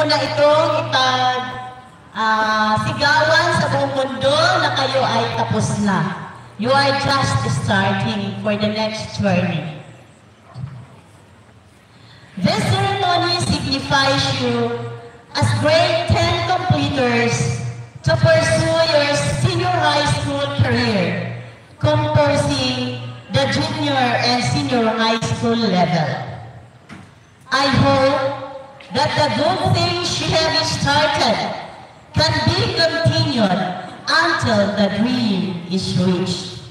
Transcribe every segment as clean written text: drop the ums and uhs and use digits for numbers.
na itong sigawan sa buong mundo na kayo ay tapos na. You are just starting for the next journey. This ceremony signifies you as grade 10 completers to pursue your senior high school career, composing the junior and senior high school level. I hope that the good things you have started can be continued until the dream is reached.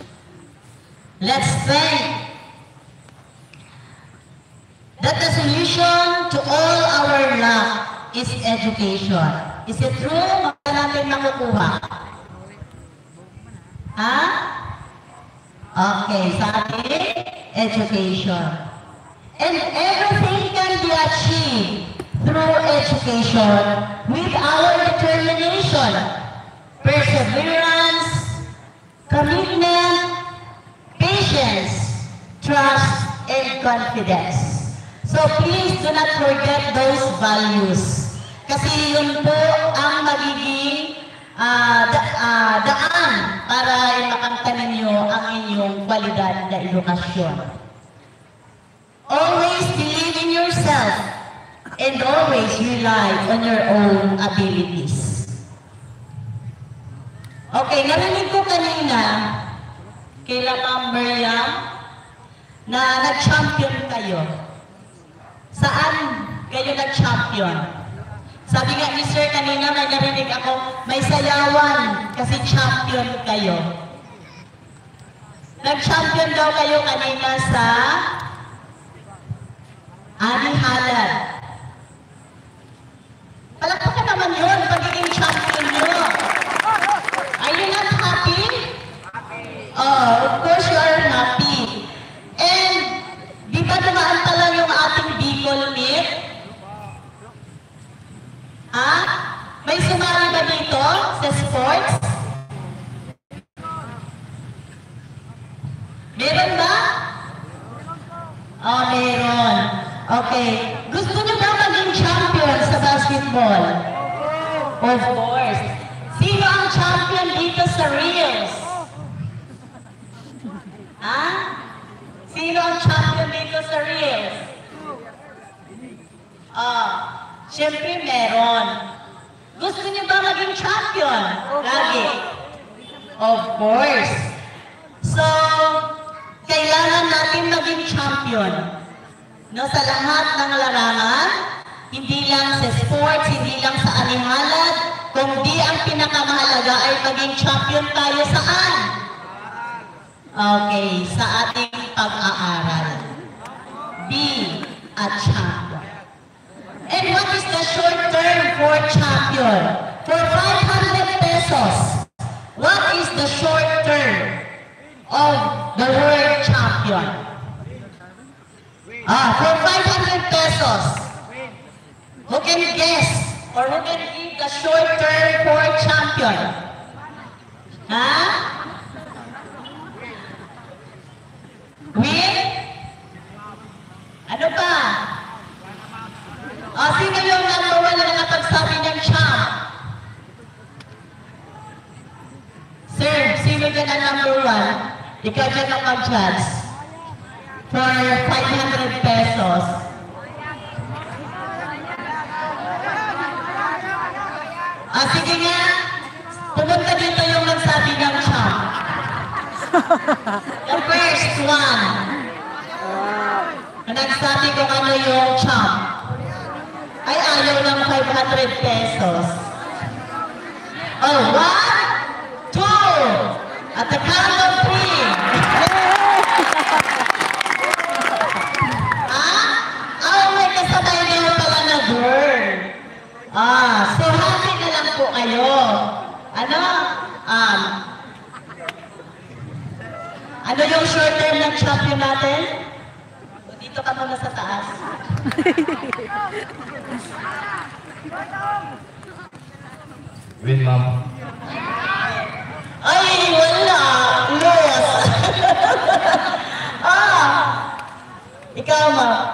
Let's thank that the solution to all our lack is education. Is it true? Baka natin makukuha. Ha? Okay, sa atin, education. And everything can be achieved through education with our determination, perseverance, commitment, patience, trust, and confidence. So please do not forget those values. Kasi yun po ang magiging daan para makanta ninyo ang inyong kwalidad na edukasyon. Always believe in yourself and always rely on your own abilities. Okay, narinig ko kanina kay Ma'am Miriam na nag-champion kayo. Saan kayo nag-champion? Sabi nga ni Sir kanina, may narinig ako, may sayawan kasi champion kayo. Nag-champion daw kayo kanina sa Anihalad. Palakpakan naman yun, pagiging champion nyo. Are you not happy? Oh, of course you are happy. And, di ba dumaan pala yung ating Bicol meet? Ha? May sumali ba dito sa sports? Meron ba? Oh, meron. Okay. Gusto niyo ba maging champion sa basketball? Of course. Sino ang champion dito sa Reels? Ha? Sino ang champion dito sa Reels? Siyempre meron. Gusto niyo ba maging champion? Lagi. Of course. So, kailangan natin maging champion. No, sa lahat ng larangan, hindi lang sa sports, hindi lang sa anihalad, kundi ang pinakamahalaga ay maging champion tayo saan? Okay, sa ating pag-aaral. Be a champion. And what is the short term for champion? For 500 pesos, what is the short term of the word champion? For 500 pesos, who can guess or who can give the short term for champion? Ha? Win? Ano pa? Sino yung number 1 na nakapagsabi ng champ? Sir, sino dyan ang number 1? Ikaw dyan ang mag-judge. For 500 pesos. Sige nga. Pumunta dito yung nagsabi ng champ. The first one. Nagsabi kung ano yung champ. Ay, ayaw ng 500 pesos. Oh, 1, 2. At the count of 3. May kasabay niyo pala na girl. So happy na lang po kayo. Ano yung short term ng champion natin? Dito ka muna sa taas. Win, ma'am. Ay, wala. Loss. Ikaw, ma'am.